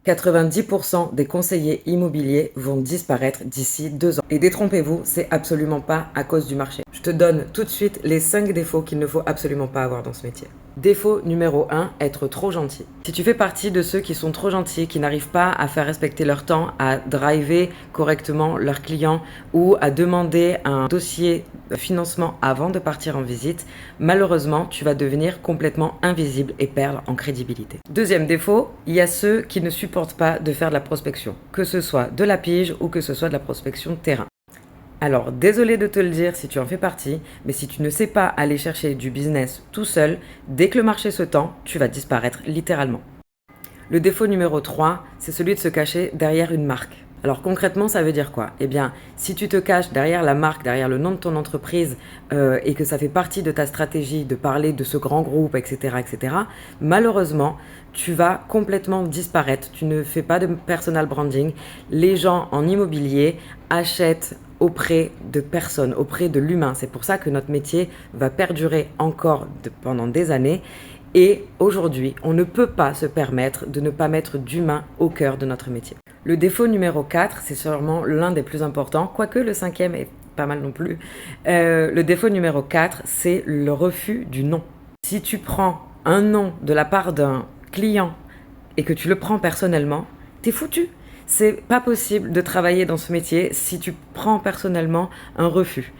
90% des conseillers immobiliers vont disparaître d'ici 2 ans. Et détrompez-vous, c'est absolument pas à cause du marché. Je te donne tout de suite les 5 défauts qu'il ne faut absolument pas avoir dans ce métier. Défaut numéro 1, être trop gentil. Si tu fais partie de ceux qui sont trop gentils, qui n'arrivent pas à faire respecter leur temps, à driver correctement leurs clients ou à demander un dossier de financement avant de partir en visite, malheureusement, tu vas devenir complètement invisible et perdre en crédibilité. Deuxième défaut, il y a ceux qui ne supportent pas de faire de la prospection, que ce soit de la pige ou que ce soit de la prospection de terrain. Alors, désolé de te le dire si tu en fais partie, mais si tu ne sais pas aller chercher du business tout seul, dès que le marché se tend, tu vas disparaître littéralement. Le défaut numéro 3, c'est celui de se cacher derrière une marque. Alors concrètement, ça veut dire quoi? Eh bien, si tu te caches derrière la marque, derrière le nom de ton entreprise et que ça fait partie de ta stratégie de parler de ce grand groupe, etc., malheureusement, tu vas complètement disparaître. Tu ne fais pas de personal branding. Les gens en immobilier achètent auprès de personnes, auprès de l'humain. C'est pour ça que notre métier va perdurer encore pendant des années. Et aujourd'hui, on ne peut pas se permettre de ne pas mettre d'humain au cœur de notre métier. Le défaut numéro 4, c'est sûrement l'un des plus importants, quoique le cinquième est pas mal non plus. Le défaut numéro 4, c'est le refus du non. Si tu prends un non de la part d'un client et que tu le prends personnellement, t'es foutu. C'est pas possible de travailler dans ce métier si tu prends personnellement un refus.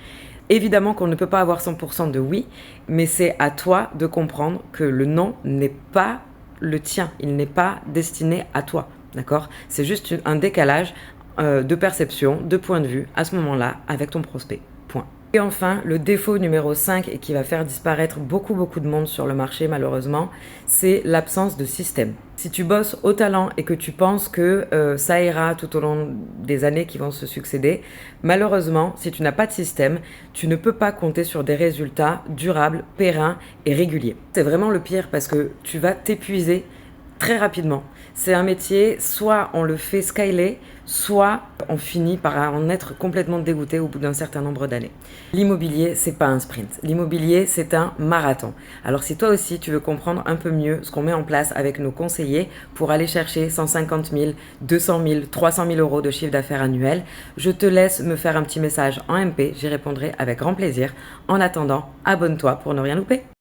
Évidemment qu'on ne peut pas avoir 100% de oui, mais c'est à toi de comprendre que le non n'est pas le tien, il n'est pas destiné à toi, d'accord? C'est juste un décalage de perception, de point de vue à ce moment-là avec ton prospect, point. Et enfin, le défaut numéro 5 et qui va faire disparaître beaucoup de monde sur le marché malheureusement, c'est l'absence de système. Si tu bosses au talent et que tu penses que ça ira tout au long des années qui vont se succéder, malheureusement, si tu n'as pas de système, tu ne peux pas compter sur des résultats durables, pérennes et réguliers. C'est vraiment le pire parce que tu vas t'épuiser très rapidement. C'est un métier, soit on le fait scaler, soit on finit par en être complètement dégoûté au bout d'un certain nombre d'années. L'immobilier, c'est pas un sprint. L'immobilier, c'est un marathon. Alors si toi aussi tu veux comprendre un peu mieux ce qu'on met en place avec nos conseillers pour aller chercher 150 000, 200 000, 300 000 euros de chiffre d'affaires annuel, je te laisse me faire un petit message en MP, j'y répondrai avec grand plaisir. En attendant, abonne-toi pour ne rien louper.